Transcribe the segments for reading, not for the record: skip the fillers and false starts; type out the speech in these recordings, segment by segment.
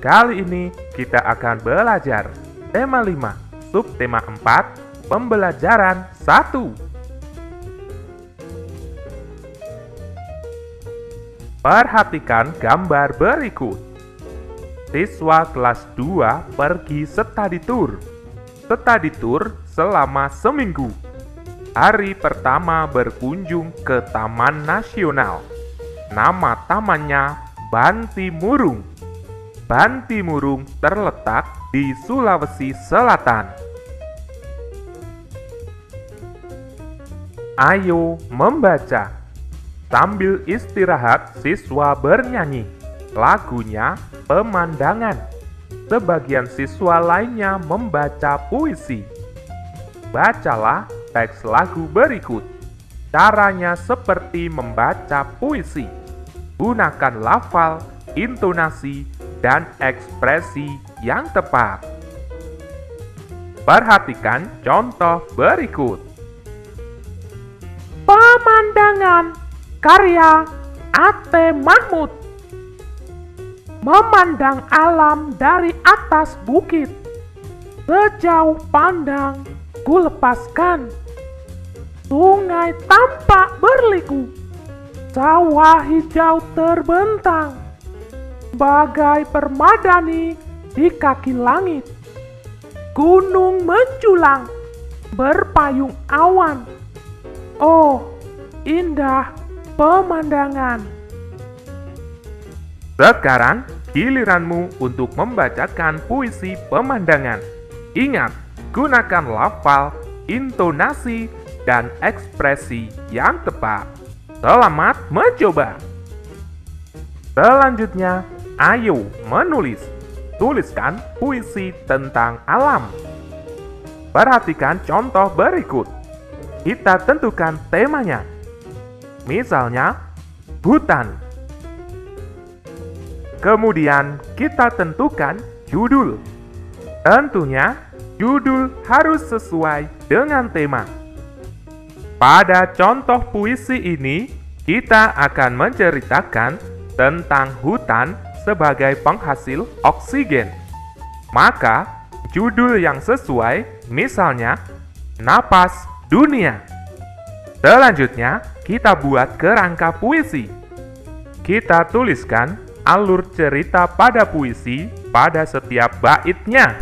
Kali ini kita akan belajar tema 5, subtema 4, pembelajaran 1. Perhatikan gambar berikut. Siswa kelas 2 pergi study tour. Study tour selama seminggu. Hari pertama berkunjung ke Taman Nasional. Nama tamannya Bantimurung. Bantimurung terletak di Sulawesi Selatan. Ayo membaca. Sambil istirahat, siswa bernyanyi. Lagunya Pemandangan. Sebagian siswa lainnya membaca puisi. Bacalah teks lagu berikut. Caranya seperti membaca puisi. Gunakan lafal, intonasi, dan ekspresi yang tepat. Perhatikan contoh berikut. Pemandangan, karya A.T. Mahmud. Memandang alam dari atas bukit. Sejauh pandang ku lepaskan. Sungai tampak berliku. Sawah hijau terbentang. Bagai permadani di kaki langit. Gunung menjulang, berpayung awan. Oh, indah pemandangan. Sekarang giliranmu untuk membacakan puisi pemandangan. Ingat, gunakan lafal, intonasi, dan ekspresi yang tepat. Selamat mencoba. Selanjutnya, ayo menulis. Tuliskan puisi tentang alam. Perhatikan contoh berikut. Kita tentukan temanya. Misalnya, hutan. Kemudian kita tentukan judul. Tentunya, judul harus sesuai dengan tema. Pada contoh puisi ini, kita akan menceritakan tentang hutan sebagai penghasil oksigen. Maka, judul yang sesuai misalnya Napas Dunia. Selanjutnya, kita buat kerangka puisi. Kita tuliskan alur cerita pada puisi pada setiap baitnya.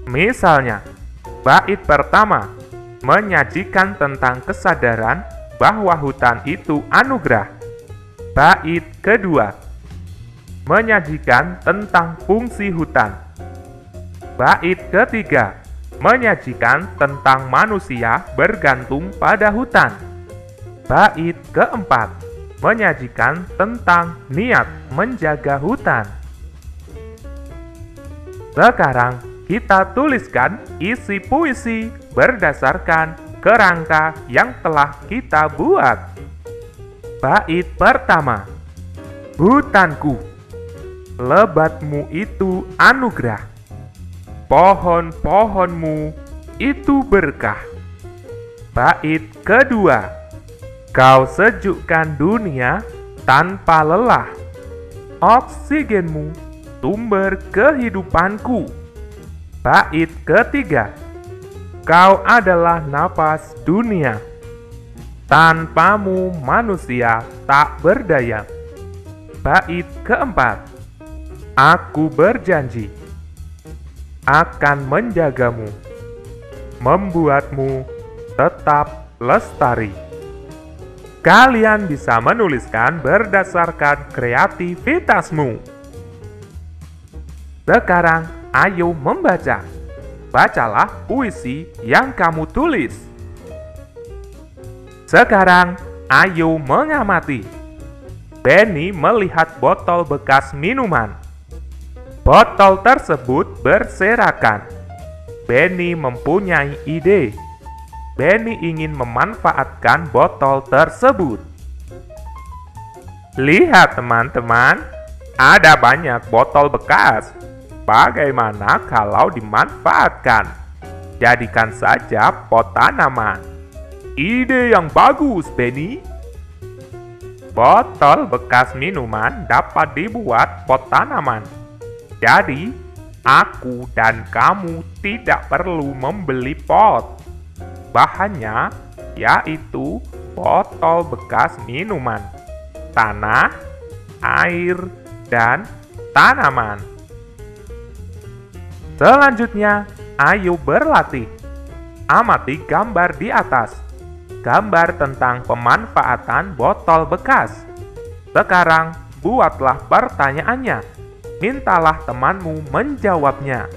Misalnya, bait pertama menyajikan tentang kesadaran bahwa hutan itu anugerah. Bait kedua menyajikan tentang fungsi hutan. Bait ketiga menyajikan tentang manusia bergantung pada hutan. Bait keempat menyajikan tentang niat menjaga hutan. Sekarang kita tuliskan isi puisi berdasarkan kerangka yang telah kita buat. Bait pertama. Hutanku, lebatmu itu anugerah. Pohon-pohonmu itu berkah. Bait kedua. Kau sejukkan dunia tanpa lelah. Oksigenmu sumber kehidupanku. Bait ketiga. Kau adalah napas dunia. Tanpamu manusia tak berdaya. Bait keempat. Aku berjanji akan menjagamu, membuatmu tetap lestari. Kalian bisa menuliskan berdasarkan kreativitasmu. Sekarang, ayo membaca. Bacalah puisi yang kamu tulis. Sekarang, ayo mengamati. Benny melihat botol bekas minuman. Botol tersebut berserakan. Benny mempunyai ide. Benny ingin memanfaatkan botol tersebut. Lihat teman-teman, ada banyak botol bekas. Bagaimana kalau dimanfaatkan? Jadikan saja pot tanaman. Ide yang bagus, Benny. Botol bekas minuman dapat dibuat pot tanaman. Jadi, aku dan kamu tidak perlu membeli pot. Bahannya yaitu botol bekas minuman, tanah, air, dan tanaman. Selanjutnya, ayo berlatih. Amati gambar di atas. Gambar tentang pemanfaatan botol bekas. Sekarang, buatlah pertanyaannya. Mintalah temanmu menjawabnya.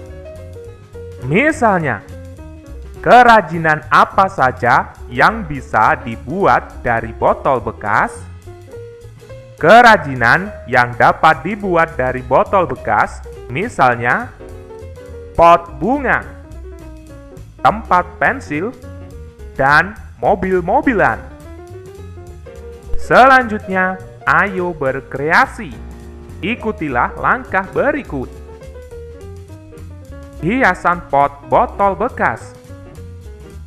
Misalnya, kerajinan apa saja yang bisa dibuat dari botol bekas? Kerajinan yang dapat dibuat dari botol bekas, misalnya pot bunga, tempat pensil, dan mobil-mobilan. Selanjutnya, ayo berkreasi. Ikutilah langkah berikut. Hiasan pot botol bekas.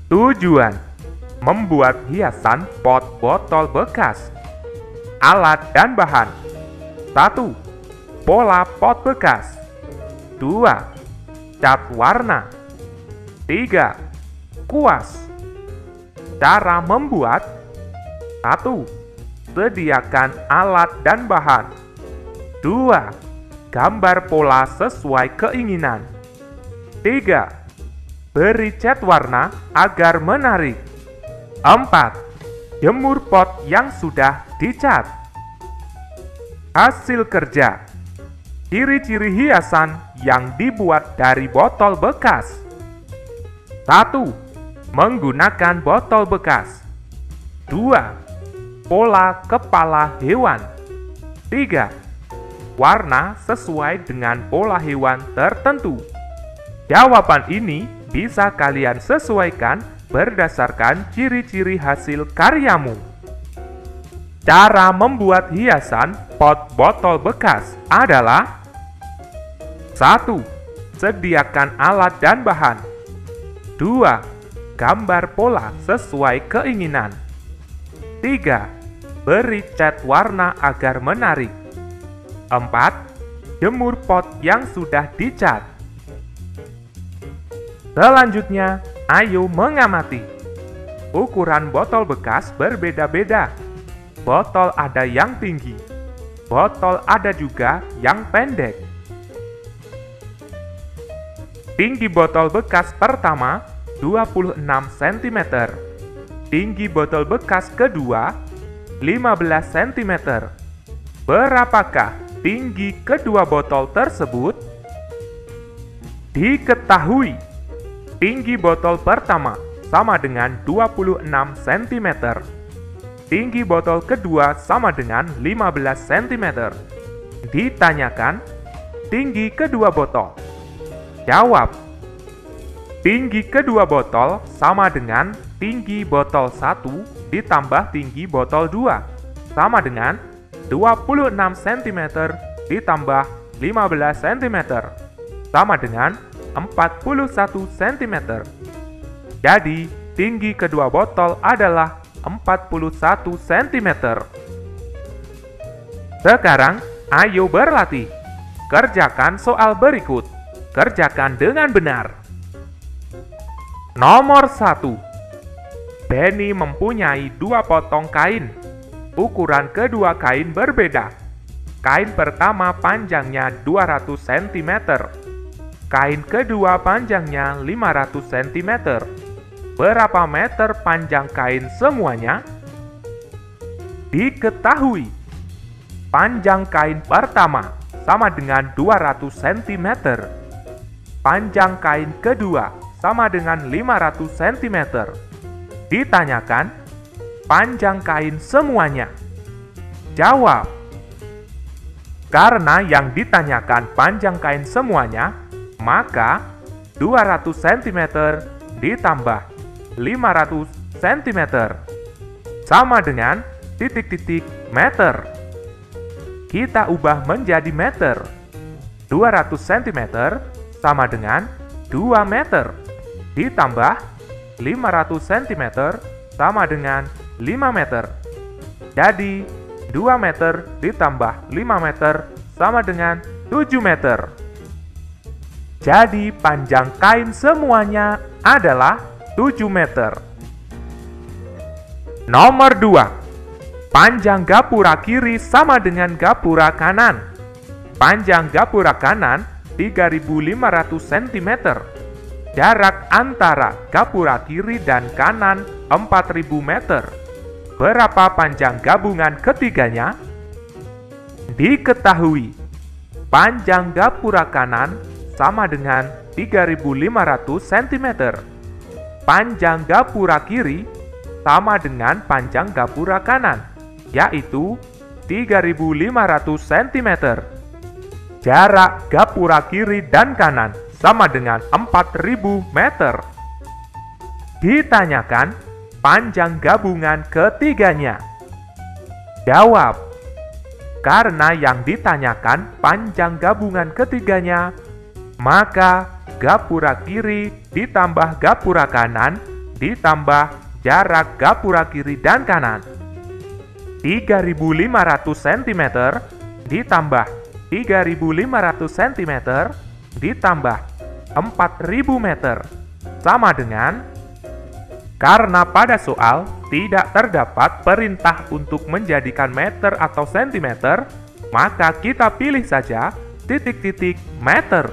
Tujuan: membuat hiasan pot botol bekas. Alat dan bahan. 1. Pola pot bekas. 2. Cat warna. 3. Kuas. Cara membuat. 1. Sediakan alat dan bahan. 2. Gambar pola sesuai keinginan. 3. Beri cat warna agar menarik. 4. Jemur pot yang sudah dicat. Hasil kerja. Ciri-ciri hiasan yang dibuat dari botol bekas. 1. Menggunakan botol bekas. 2. Pola kepala hewan. 3. Warna sesuai dengan pola hewan tertentu. Jawaban ini bisa kalian sesuaikan berdasarkan ciri-ciri hasil karyamu. Cara membuat hiasan pot botol bekas adalah: 1. Sediakan alat dan bahan. 2. Gambar pola sesuai keinginan. 3. Beri cat warna agar menarik. 4. Jemur pot yang sudah dicat. Selanjutnya, ayo mengamati. Ukuran botol bekas berbeda-beda. Botol ada yang tinggi. Botol ada juga yang pendek. Tinggi botol bekas pertama 26 cm. Tinggi botol bekas kedua 15 cm. Berapakah tinggi kedua botol tersebut? Diketahui, tinggi botol pertama sama dengan 26 cm. Tinggi botol kedua sama dengan 15 cm. Ditanyakan, tinggi kedua botol. Jawab, tinggi kedua botol sama dengan tinggi botol 1 ditambah tinggi botol 2, sama dengan 26 cm ditambah 15 cm, sama dengan 41 cm. Jadi, tinggi kedua botol adalah 41 cm. Sekarang, ayo berlatih. Kerjakan soal berikut. Kerjakan dengan benar. Nomor 1. Benny mempunyai 2 potong kain. Ukuran kedua kain berbeda. Kain pertama panjangnya 200 cm. Kain kedua panjangnya 500 cm. Berapa meter panjang kain semuanya? Diketahui, panjang kain pertama sama dengan 200 cm. Panjang kain kedua sama dengan 500 cm. Ditanyakan, panjang kain semuanya. Jawab. Karena yang ditanyakan panjang kain semuanya, maka 200 cm ditambah 500 cm sama dengan titik-titik meter. Kita ubah menjadi meter. 200 cm sama dengan 2 meter ditambah 500 cm sama dengan 5 meter. Jadi, 2 meter ditambah 5 meter sama dengan 7 meter. Jadi panjang kain semuanya adalah 7 meter. Nomor 2. Panjang gapura kiri sama dengan gapura kanan. Panjang gapura kanan 3.500 cm. Jarak antara gapura kiri dan kanan 4.000 meter. Berapa panjang gabungan ketiganya? Diketahui, panjang gapura kanan sama dengan 3.500 cm. Panjang gapura kiri sama dengan panjang gapura kanan, yaitu 3.500 cm. Jarak gapura kiri dan kanan sama dengan 4.000 meter. Ditanyakan panjang gabungan ketiganya. Jawab. Karena yang ditanyakan panjang gabungan ketiganya, maka gapura kiri ditambah gapura kanan ditambah jarak gapura kiri dan kanan. 3.500 cm ditambah 3.500 cm ditambah 4.000 meter sama dengan, karena pada soal tidak terdapat perintah untuk menjadikan meter atau sentimeter, maka kita pilih saja titik-titik meter.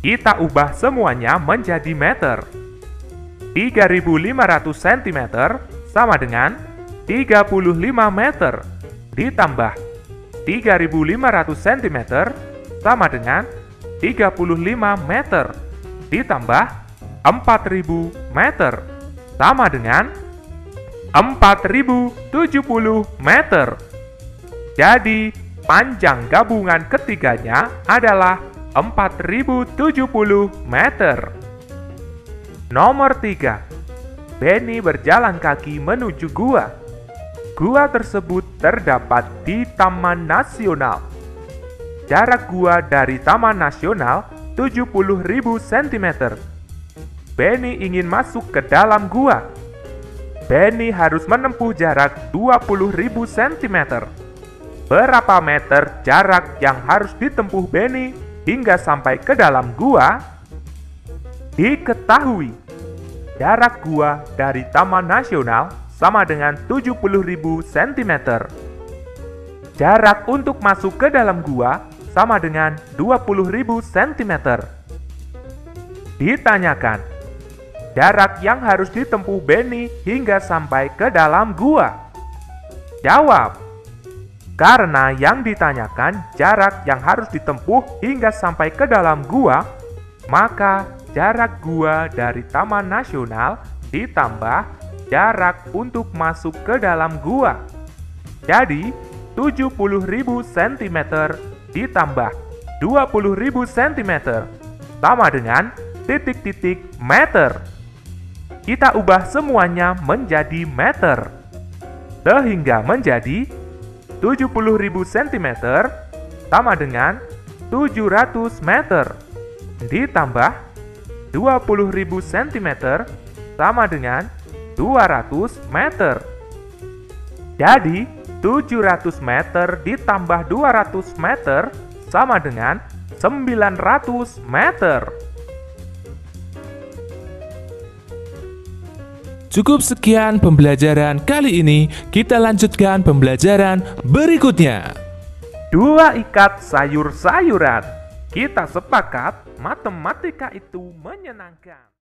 Kita ubah semuanya menjadi meter. 3.500 cm sama dengan 35 meter ditambah 3.500 cm sama dengan 35 meter ditambah 4.000 meter sama dengan 4.070 meter. Jadi, panjang gabungan ketiganya adalah 4.070 meter. Nomor 3. Benny berjalan kaki menuju gua. Gua tersebut terdapat di Taman Nasional. Jarak gua dari Taman Nasional 70.000 cm. Benny ingin masuk ke dalam gua. Benny harus menempuh jarak 20.000 cm. Berapa meter jarak yang harus ditempuh Benny hingga sampai ke dalam gua? Diketahui, jarak gua dari Taman Nasional sama dengan 70.000 cm. Jarak untuk masuk ke dalam gua sama dengan 20.000 cm. Ditanyakan, jarak yang harus ditempuh Benny hingga sampai ke dalam gua. Jawab. Karena yang ditanyakan jarak yang harus ditempuh hingga sampai ke dalam gua, maka jarak gua dari Taman Nasional ditambah jarak untuk masuk ke dalam gua. Jadi, 70.000 cm ditambah 20.000 cm sama dengan titik-titik meter. Kita ubah semuanya menjadi meter. Sehingga menjadi 70.000 cm sama dengan 700 meter ditambah 20.000 cm sama dengan 200 meter. Jadi, 700 meter ditambah 200 meter sama dengan 900 meter. Cukup sekian pembelajaran kali ini, kita lanjutkan pembelajaran berikutnya. 2 ikat sayur-sayuran. Kita sepakat matematika itu menyenangkan.